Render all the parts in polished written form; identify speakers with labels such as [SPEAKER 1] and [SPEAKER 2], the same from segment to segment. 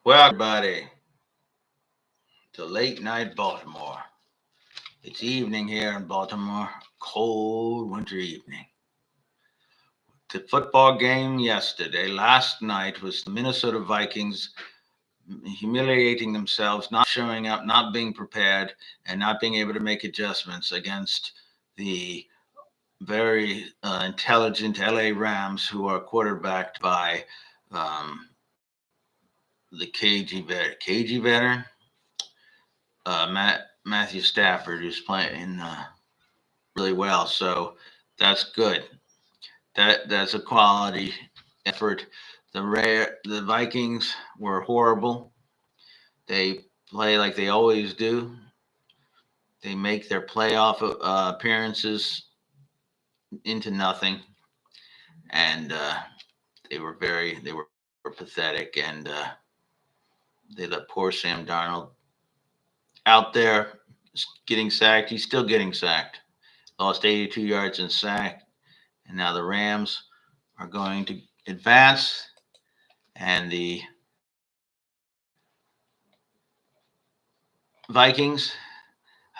[SPEAKER 1] Well, everybody, to late night Baltimore. It's evening here in Baltimore, cold winter evening. The football game yesterday, last night, was the Minnesota Vikings humiliating themselves, not showing up, not being prepared, and not being able to make adjustments against the very intelligent LA Rams, who are quarterbacked by um, the cagey veteran, Matthew Stafford, who's playing really well. So that's good. That's a quality effort. The Vikings were horrible. They play like they always do. They make their playoff appearances into nothing, and they were pathetic, and they let poor Sam Darnold out there getting sacked. He's still getting sacked. Lost 82 yards in sack, and now the Rams are going to advance, and the Vikings,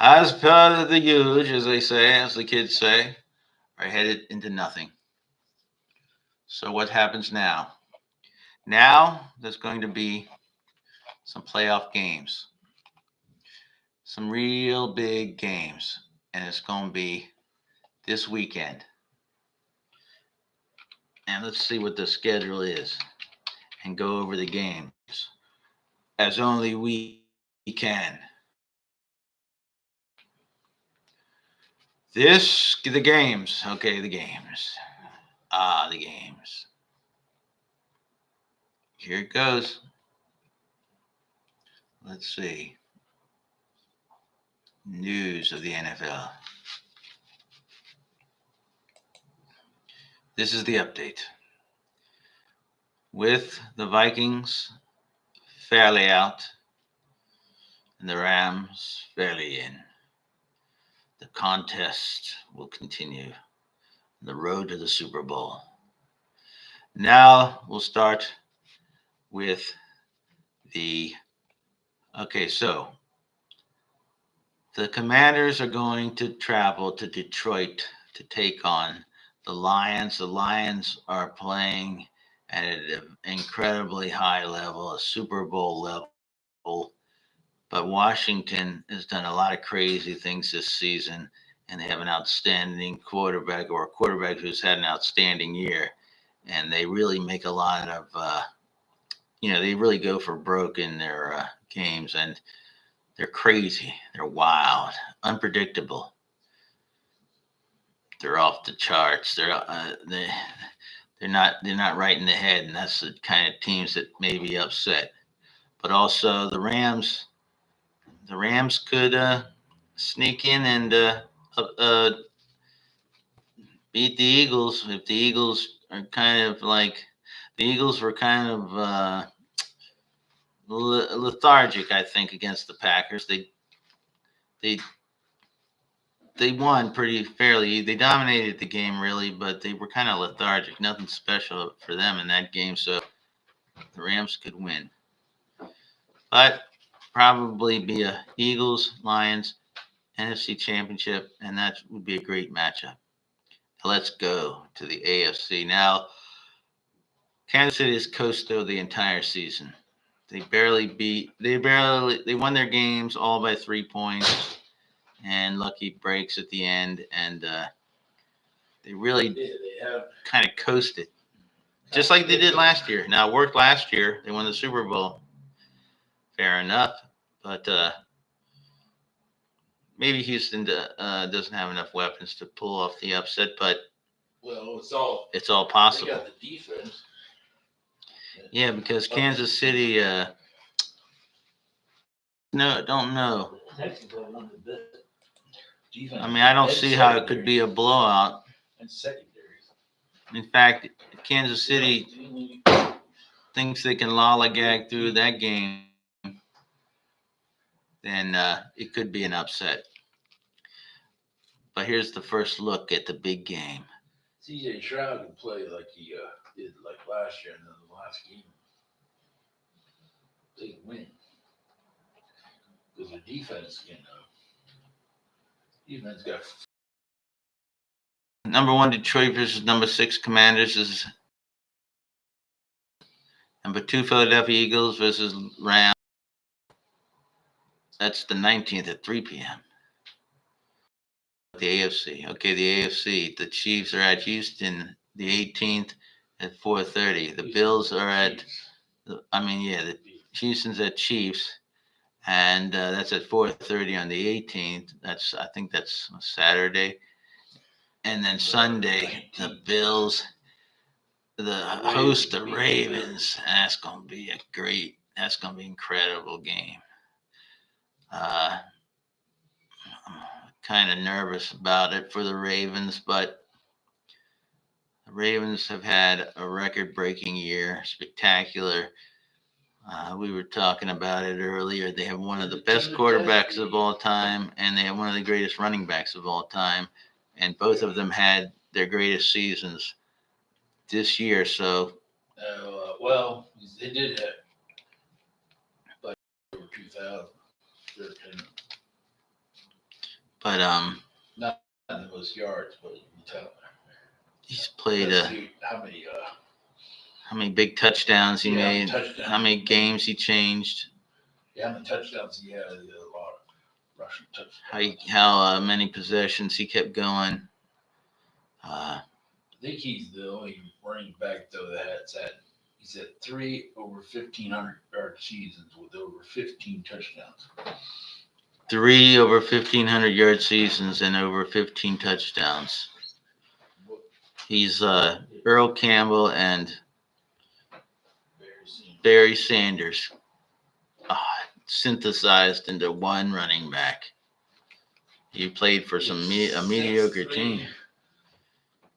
[SPEAKER 1] as per the huge, as they say, as the kids say, are headed into nothing. So what happens now? Now there's going to be some playoff games, some real big games, and it's going to be this weekend. And let's see what the schedule is and go over the games as only we can. The games. Okay, the games. The games. Here it goes. Let's see. News of the NFL. This is the update. With the Vikings fairly out and the Rams fairly in, the contest will continue on the road to the Super Bowl. Now we'll start with the. Okay, so the Commanders are going to travel to Detroit to take on the Lions. The Lions are playing at an incredibly high level, a Super Bowl level. But Washington has done a lot of crazy things this season, and they have an outstanding quarterback, or a quarterback who's had an outstanding year. And they really make a lot of, they really go for broke in their games, and they're crazy, they're wild, unpredictable. They're off the charts. They're not right in the head, and that's the kind of teams that may be upset. But also the Rams could sneak in and beat the Eagles if the Eagles are kind of like the Eagles were kind of lethargic, I think, against the Packers. They they won pretty fairly. They dominated the game really, but they were kind of lethargic. Nothing special for them in that game, so the Rams could win. But probably be a Eagles Lions NFC Championship, and that would be a great matchup. Let's go to the AFC now. Kansas City has coasted the entire season. They won their games all by 3 points and lucky breaks at the end, and they really kind of coasted, just like they did last year. Now, it worked last year. They won the Super Bowl. Fair enough. But maybe Houston doesn't have enough weapons to pull off the upset, but it's all possible. They got the defense. Yeah, because Kansas City, no, don't know. I mean, I don't see how it could be a blowout. In fact, if Kansas City thinks they can lollygag through that game, then it could be an upset. But here's the first look at the big game. CJ Stroud can play like he did like last year in the last game.
[SPEAKER 2] they win. Because their defense, defense got
[SPEAKER 1] Number 1 Detroit versus number 6 Commanders is number 2 Philadelphia Eagles versus Rams. That's the 19th at 3 p.m. The AFC. Okay, the AFC. The Chiefs are at Houston the 18th at 4:30. The Bills are at, the Houston's at Chiefs, and that's at 4:30 on the 18th. I think that's Saturday. And then Sunday, the Bills, the host, the Ravens. That's gonna be incredible game. I'm kind of nervous about it for the Ravens, but the Ravens have had a record-breaking year, spectacular. We were talking about it earlier. They have one of the best quarterbacks of all time, and they have one of the greatest running backs of all time, and both of them had their greatest seasons this year. So,
[SPEAKER 2] well, they did have like over 2,000.
[SPEAKER 1] But
[SPEAKER 2] not the most yards, but
[SPEAKER 1] he's played
[SPEAKER 2] how
[SPEAKER 1] many big touchdowns he made, how many games he changed.
[SPEAKER 2] Yeah, how many touchdowns he had, a lot of rushing touchdowns.
[SPEAKER 1] How many possessions he kept going.
[SPEAKER 2] I think he's the only running back though that's he's at 3 over 1,500 yard seasons with over 15 touchdowns.
[SPEAKER 1] 3 over 1,500 yard seasons and over 15 touchdowns. He's Earl Campbell and Barry Sanders synthesized into one running back. He played for a mediocre team.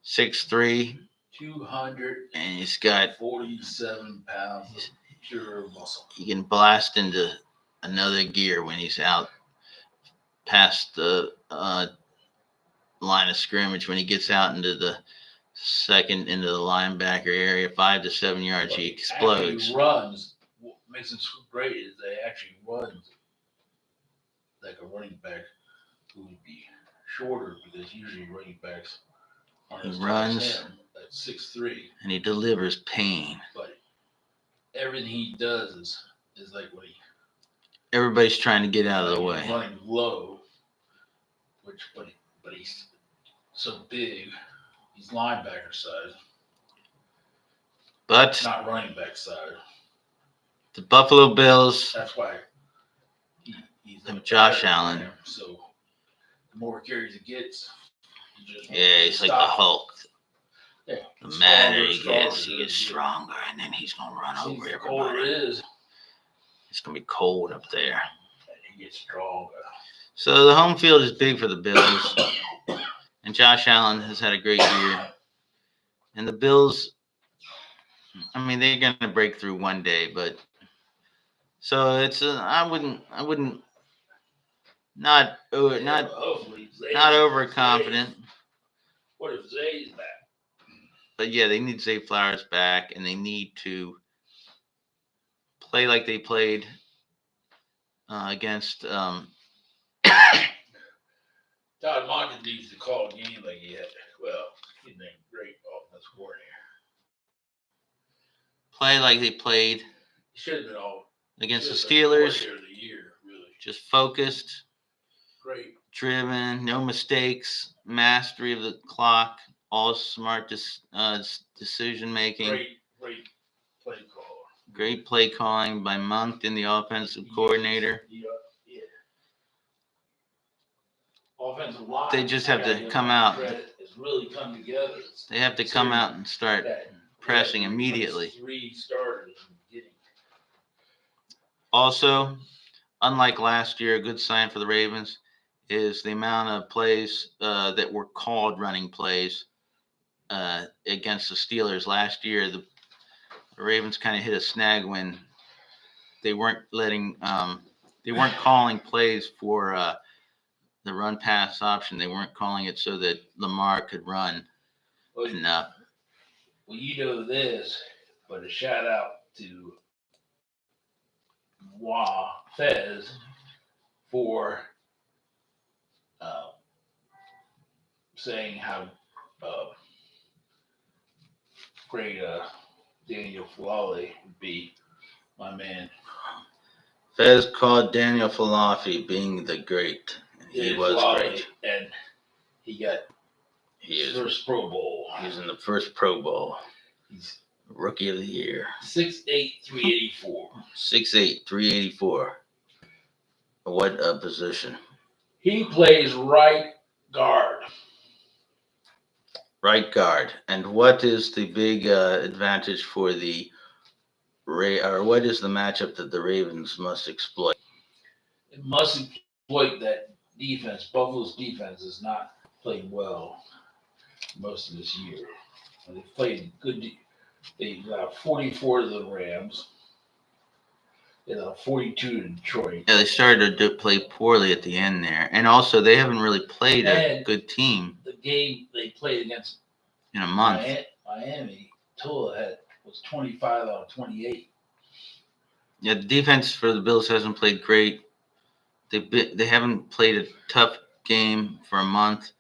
[SPEAKER 1] 6'3",
[SPEAKER 2] 200,
[SPEAKER 1] and he's got
[SPEAKER 2] 47 pounds of pure muscle.
[SPEAKER 1] He can blast into another gear when he's out past the line of scrimmage. When he gets out into the into the linebacker area, 5 to 7 yards, he explodes.
[SPEAKER 2] He runs. What makes him so great is they actually run like a running back who would be shorter, because usually running backs aren't as tall as him at 6'3",
[SPEAKER 1] and he delivers pain.
[SPEAKER 2] But everything he does is like when
[SPEAKER 1] everybody's trying to get out of the way.
[SPEAKER 2] Running low, but he's so big. He's linebacker size,
[SPEAKER 1] but
[SPEAKER 2] not running back size.
[SPEAKER 1] The Buffalo Bills.
[SPEAKER 2] That's why he's
[SPEAKER 1] Josh Allen.
[SPEAKER 2] So the more carries he gets,
[SPEAKER 1] he's like the Hulk. Yeah, the madder he gets stronger, and then he's gonna run over everybody. It's gonna be cold up there.
[SPEAKER 2] And he gets stronger.
[SPEAKER 1] So the home field is big for the Bills. And Josh Allen has had a great year. And the Bills, they're going to break through one day, but so it's I wouldn't not overconfident.
[SPEAKER 2] What if Zay's back?
[SPEAKER 1] But yeah, they need Zay Flowers back, and they need to play like they played against
[SPEAKER 2] Todd Monken needs to call a game like he had. Well, he's been great offensive coordinator.
[SPEAKER 1] Play like they played.
[SPEAKER 2] Should have been all
[SPEAKER 1] against the Steelers.
[SPEAKER 2] Of the year, really.
[SPEAKER 1] Just focused.
[SPEAKER 2] Great.
[SPEAKER 1] Driven. No mistakes. Mastery of the clock. All smart decision making.
[SPEAKER 2] Great play call.
[SPEAKER 1] Great play calling by Monk and the offensive coordinator.
[SPEAKER 2] Yeah. Offensive line.
[SPEAKER 1] They just have to come out.
[SPEAKER 2] It's really come together.
[SPEAKER 1] They have to come out and start pressing immediately.
[SPEAKER 2] 3 starters in the beginning.
[SPEAKER 1] Also, unlike last year, a good sign for the Ravens is the amount of plays that were called running plays against the Steelers. Last year, the Ravens kind of hit a snag when they weren't calling plays for the run pass option. They weren't calling it so that Lamar could run enough.
[SPEAKER 2] Well, you know this, but a shout out to Fez for saying how great Daniel Falale would be, my man.
[SPEAKER 1] Fez called Daniel Falafi being the great. He was great.
[SPEAKER 2] And he got his first Pro Bowl.
[SPEAKER 1] He's in the first Pro Bowl. He's Rookie of the Year.
[SPEAKER 2] 6'8", 384.
[SPEAKER 1] 6'8", 384. What position?
[SPEAKER 2] He plays right guard.
[SPEAKER 1] Right guard. And what is the big advantage for the or what is the matchup that the Ravens must exploit?
[SPEAKER 2] It must exploit that defense. Buffalo's defense has not played well most of this year. They played good. They got 44 to the Rams. They got 42 to Detroit.
[SPEAKER 1] Yeah, they started to play poorly at the end there. And also, they haven't really played a good team.
[SPEAKER 2] The game they played against
[SPEAKER 1] in a month.
[SPEAKER 2] Miami, Tua was 25 out of 28.
[SPEAKER 1] Yeah, the defense for the Bills hasn't played great. They haven't played a tough game for a month,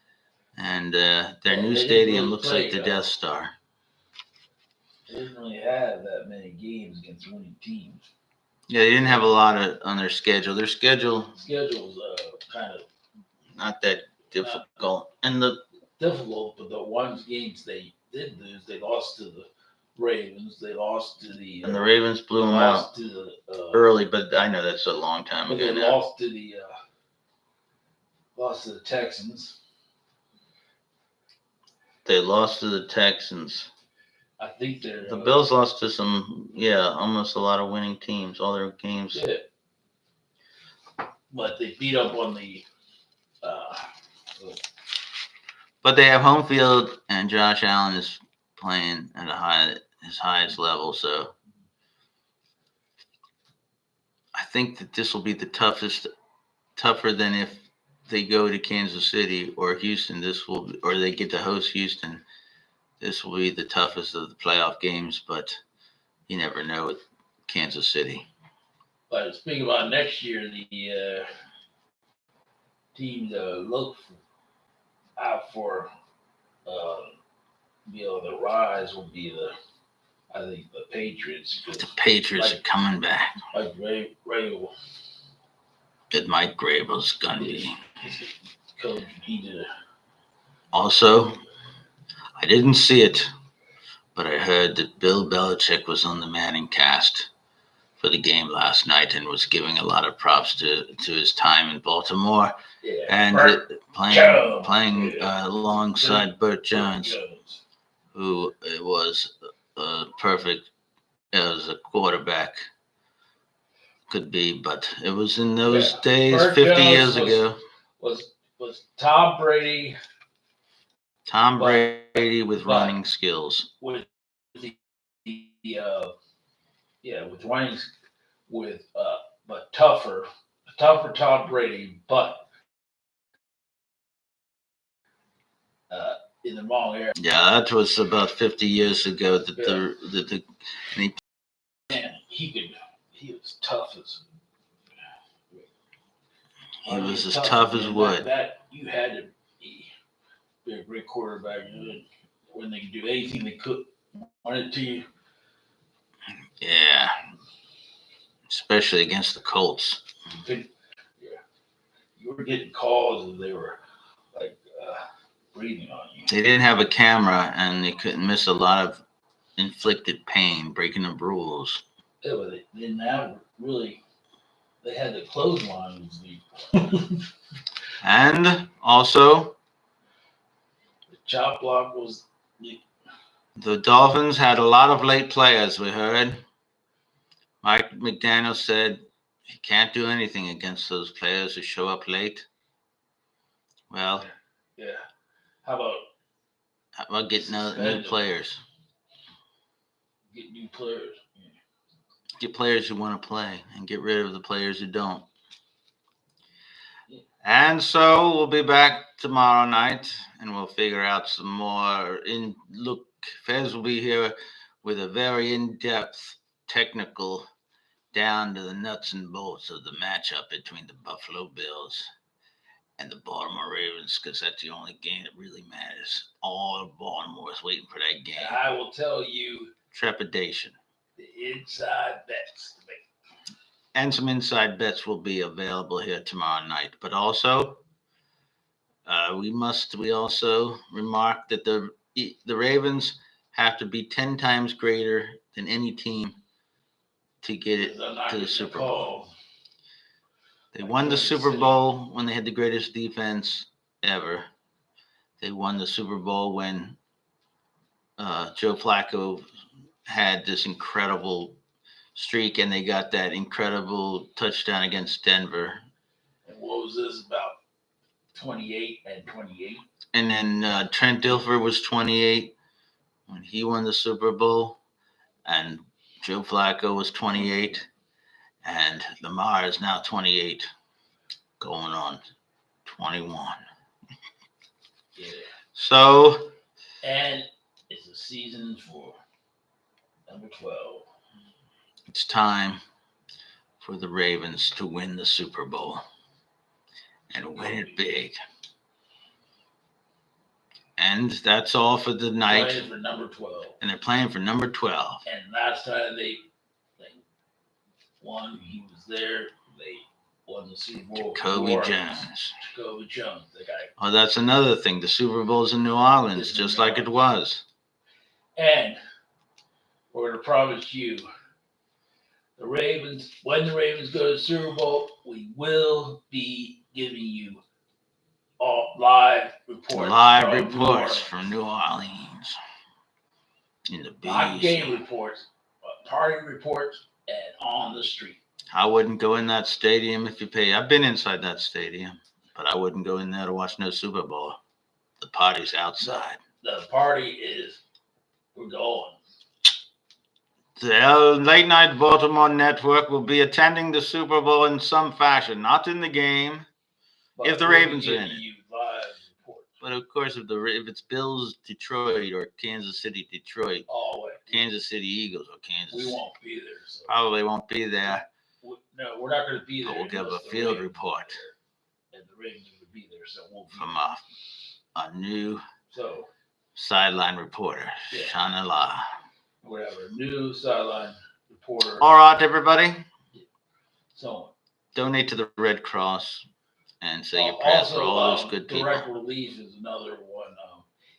[SPEAKER 1] and their new stadium looks like the Death Star.
[SPEAKER 2] They didn't really have that many games against winning teams.
[SPEAKER 1] Yeah, they didn't have a lot on their schedule. Their schedule's
[SPEAKER 2] kind of
[SPEAKER 1] not that difficult,
[SPEAKER 2] difficult, but the ones games they did lose, they lost to the Ravens. They lost to the
[SPEAKER 1] and the Ravens blew them out early, but I know that's a long time ago.
[SPEAKER 2] They lost to the Texans.
[SPEAKER 1] They lost to the Texans.
[SPEAKER 2] I think the
[SPEAKER 1] Bills lost to almost a lot of winning teams, all their games.
[SPEAKER 2] Yeah. But they beat up on the.
[SPEAKER 1] But they have home field, and Josh Allen is playing at his highest level. So I think that this will be the tougher than if they go to Kansas City or Houston. Or they get to host Houston. This will be the toughest of the playoff games, but you never know with Kansas City.
[SPEAKER 2] But speaking about next year, the team to look out for, the rise will be I think the Patriots.
[SPEAKER 1] The Patriots are coming back.
[SPEAKER 2] Like Vrabel.
[SPEAKER 1] That Mike Vrabel's gonna be
[SPEAKER 2] coach. He did.
[SPEAKER 1] Also, I didn't see it, but I heard that Bill Belichick was on the Manning cast for the game last night and was giving a lot of props to his time in Baltimore and playing alongside Burt Jones, who was perfect as a quarterback could be, but it was in those days, Burt 50 Jones years ago.
[SPEAKER 2] Was Tom Brady?
[SPEAKER 1] Tom Brady with running skills.
[SPEAKER 2] With with running, but tougher Tom Brady, but in the wrong area.
[SPEAKER 1] Yeah, that was about 50 years ago.
[SPEAKER 2] He was tough as.
[SPEAKER 1] He was as tough as wood.
[SPEAKER 2] That you had to be a great quarterback when they could do anything they could wanted to you.
[SPEAKER 1] Yeah, especially against the Colts.
[SPEAKER 2] Yeah, you were getting calls and they were like breathing on you.
[SPEAKER 1] They didn't have a camera and they couldn't miss a lot of inflicted pain, breaking the rules.
[SPEAKER 2] Yeah, but they didn't have really. They had the clotheslines.
[SPEAKER 1] And also,
[SPEAKER 2] the chop block was.
[SPEAKER 1] The Dolphins had a lot of late players, we heard. Mike McDaniel said he can't do anything against those players who show up late. Well,
[SPEAKER 2] yeah. How about
[SPEAKER 1] getting new players?
[SPEAKER 2] Get new players. Yeah.
[SPEAKER 1] Get players who want to play and get rid of the players who don't. Yeah. And so we'll be back tomorrow night and we'll figure out some more. Fez will be here with a very in-depth technical down to the nuts and bolts of the matchup between the Buffalo Bills and the Baltimore Ravens, because that's the only game that really matters. All of Baltimore is waiting for that game.
[SPEAKER 2] And I will tell you,
[SPEAKER 1] Trepidation.
[SPEAKER 2] The inside bets.
[SPEAKER 1] And some inside bets will be available here tomorrow night. But also, we also remark that the Ravens have to be 10 times greater than any team to get it to the Super Bowl. They won the Super Bowl when they had the greatest defense ever. They won the Super Bowl when Joe Flacco had this incredible streak, and they got that incredible touchdown against Denver.
[SPEAKER 2] And what was this, about 28 and 28?
[SPEAKER 1] And then Trent Dilfer was 28 when he won the Super Bowl, and Joe Flacco was 28, and Lamar is now 28, going on 21.
[SPEAKER 2] Yeah.
[SPEAKER 1] So,
[SPEAKER 2] and it's a season for number 12.
[SPEAKER 1] It's time for the Ravens to win the Super Bowl and win it big. And that's all for the night.
[SPEAKER 2] Playing for number 12.
[SPEAKER 1] And they're playing for number 12.
[SPEAKER 2] And last time they won, he was there. They won the Super Bowl.
[SPEAKER 1] Jacoby Jones.
[SPEAKER 2] Jacoby Jones, the guy.
[SPEAKER 1] Oh, that's another thing. The Super Bowl's in New Orleans, just like it was.
[SPEAKER 2] And we're going to promise you, the Ravens, when the Ravens go to the Super Bowl, we will be giving you all live reports.
[SPEAKER 1] From New Orleans. In the bees.
[SPEAKER 2] Not game reports, but party reports and on the street.
[SPEAKER 1] I wouldn't go in that stadium if you pay. I've been inside that stadium, but I wouldn't go in there to watch no Super Bowl. The party's outside.
[SPEAKER 2] The party is, we're going.
[SPEAKER 1] The Late Night Baltimore Network will be attending the Super Bowl in some fashion, not in the game,
[SPEAKER 2] But
[SPEAKER 1] if the Ravens are in it.
[SPEAKER 2] Live reports.
[SPEAKER 1] But of course, if it's Bills Detroit or Kansas City Detroit, Kansas City Eagles or Kansas,
[SPEAKER 2] we won't be there. So.
[SPEAKER 1] Probably won't be there.
[SPEAKER 2] No, we're not going to be there.
[SPEAKER 1] But we'll give a field report.
[SPEAKER 2] And the Ravens will be there, so we'll be
[SPEAKER 1] from a new
[SPEAKER 2] so
[SPEAKER 1] sideline reporter, Shanala.
[SPEAKER 2] Whatever, new sideline reporter.
[SPEAKER 1] All right, everybody.
[SPEAKER 2] So
[SPEAKER 1] donate to the Red Cross and say your prayers for all those good people.
[SPEAKER 2] Direct relief is another one.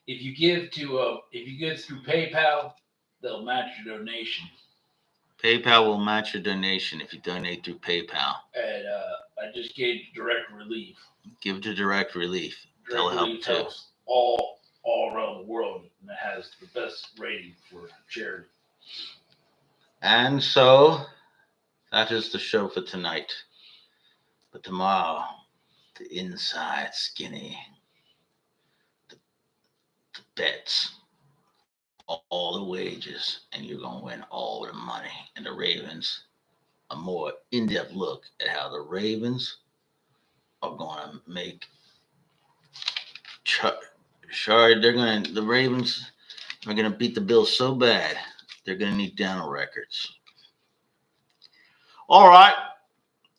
[SPEAKER 2] If you give through PayPal, they'll match your donation.
[SPEAKER 1] PayPal will match your donation if you donate through PayPal.
[SPEAKER 2] And I just gave direct relief.
[SPEAKER 1] Give to direct relief. They'll help too.
[SPEAKER 2] All around the world, and it has the best rating for charity.
[SPEAKER 1] And so that is the show for tonight. But tomorrow, the inside skinny, the bets, all the wages, and you're going to win all the money. And the Ravens, a more in-depth look at how the Ravens are going to make the Ravens are going to beat the Bills so bad, they're going to need down records. All right.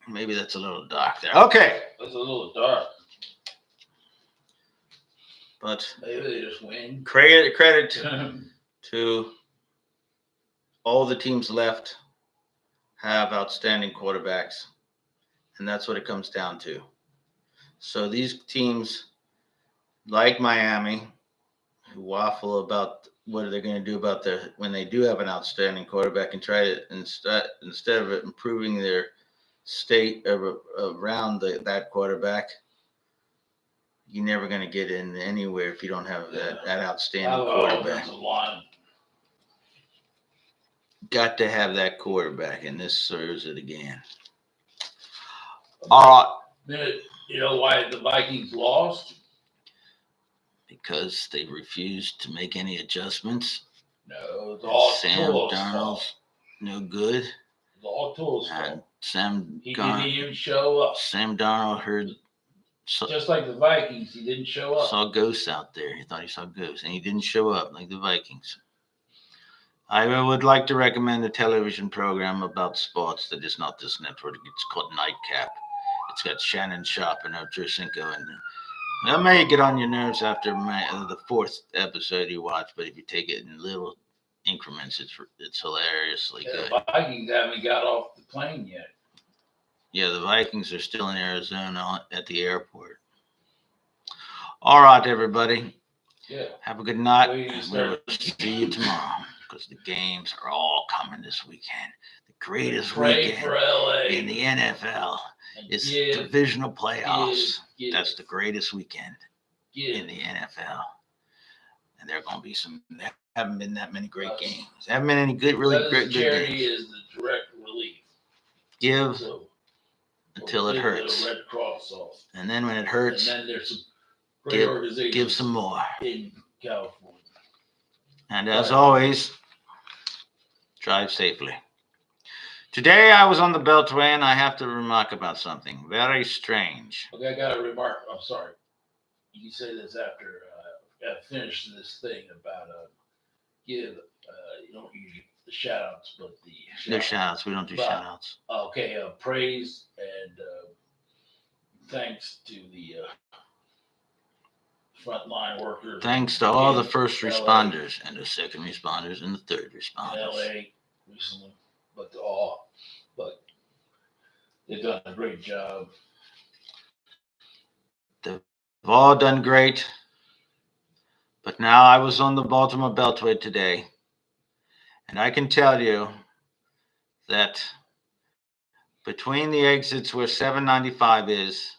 [SPEAKER 1] Maybe that's a little dark there. Okay.
[SPEAKER 2] That's a little dark.
[SPEAKER 1] But
[SPEAKER 2] maybe they just win.
[SPEAKER 1] Credit to all the teams left have outstanding quarterbacks. And that's what it comes down to. So these teams, like Miami, who waffle about what are they going to do about when they do have an outstanding quarterback and try to instead of improving their state around that quarterback, you're never going to get in anywhere if you don't have that outstanding quarterback. Got to have that quarterback, and this serves it again. All right.
[SPEAKER 2] You know why the Vikings lost?
[SPEAKER 1] Because they refused to make any adjustments.
[SPEAKER 2] No, it's all
[SPEAKER 1] Sam Darnold's no good.
[SPEAKER 2] It's all tools.
[SPEAKER 1] And he
[SPEAKER 2] didn't even show up.
[SPEAKER 1] Sam Darnold heard.
[SPEAKER 2] Just like the Vikings, he didn't show up.
[SPEAKER 1] Saw ghosts out there. He thought he saw ghosts, and he didn't show up like the Vikings. I would like to recommend a television program about sports that is not this network. It's called Nightcap. It's got Shannon Sharp and Ochocinco, and that may get on your nerves after the fourth episode you watch, but if you take it in little increments, it's hilariously good.
[SPEAKER 2] The Vikings haven't got off the plane yet.
[SPEAKER 1] Yeah, the Vikings are still in Arizona at the airport. All right, everybody.
[SPEAKER 2] Yeah.
[SPEAKER 1] Have a good night. And we will see you tomorrow because the games are all coming this weekend. The greatest weekend
[SPEAKER 2] for LA.
[SPEAKER 1] In the NFL is divisional playoffs. That's the greatest weekend in the NFL. And there are going to be some. There haven't been that many great games. There haven't been any good, really great good games.
[SPEAKER 2] Charity is the direct relief.
[SPEAKER 1] Give until it hurts.
[SPEAKER 2] Red Cross off.
[SPEAKER 1] And then when it hurts,
[SPEAKER 2] and then there's some great organizations
[SPEAKER 1] give some more.
[SPEAKER 2] In California.
[SPEAKER 1] And as always, drive safely. Today I was on the Beltway and I have to remark about something very strange.
[SPEAKER 2] Okay, I got a remark. I'm sorry. You can say this after I finish this thing about give. You don't usually the shout outs, but
[SPEAKER 1] the shout outs. We don't do shout outs.
[SPEAKER 2] Okay, praise and thanks to the frontline workers.
[SPEAKER 1] Thanks to all the first responders and the second responders and the third responders.
[SPEAKER 2] In LA recently, but they've done a great job.
[SPEAKER 1] They've all done great. But now I was on the Baltimore Beltway today, and I can tell you that between the exits where 795 is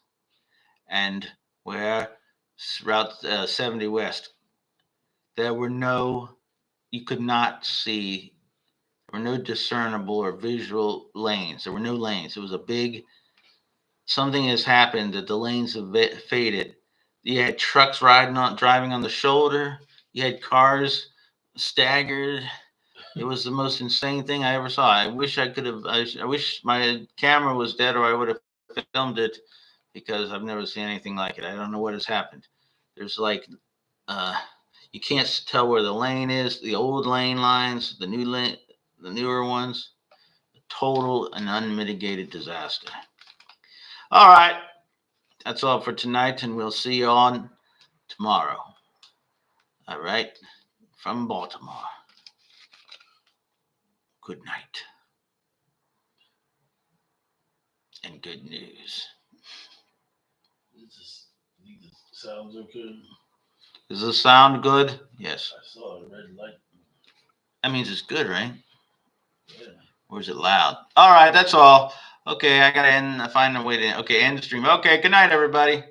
[SPEAKER 1] and where Route 70 West, you could not see, there were no discernible or visual lanes. There were no lanes. It was something has happened that the lanes have faded. You had trucks driving on the shoulder. You had cars staggered. It was the most insane thing I ever saw. I wish I wish my camera was dead or I would have filmed it because I've never seen anything like it. I don't know what has happened. There's you can't tell where the lane is, the old lane lines, the newer ones. A total and unmitigated disaster. All right. That's all for tonight, and we'll see you on tomorrow. All right. From Baltimore. Good night. And good news.
[SPEAKER 2] This sounds okay.
[SPEAKER 1] Does this sound good? Yes.
[SPEAKER 2] I saw a red light.
[SPEAKER 1] That means it's good, right?
[SPEAKER 2] Yeah.
[SPEAKER 1] Or is it loud? All right, that's all. Okay, I gotta find a way to. Okay, end the stream. Okay, good night, everybody.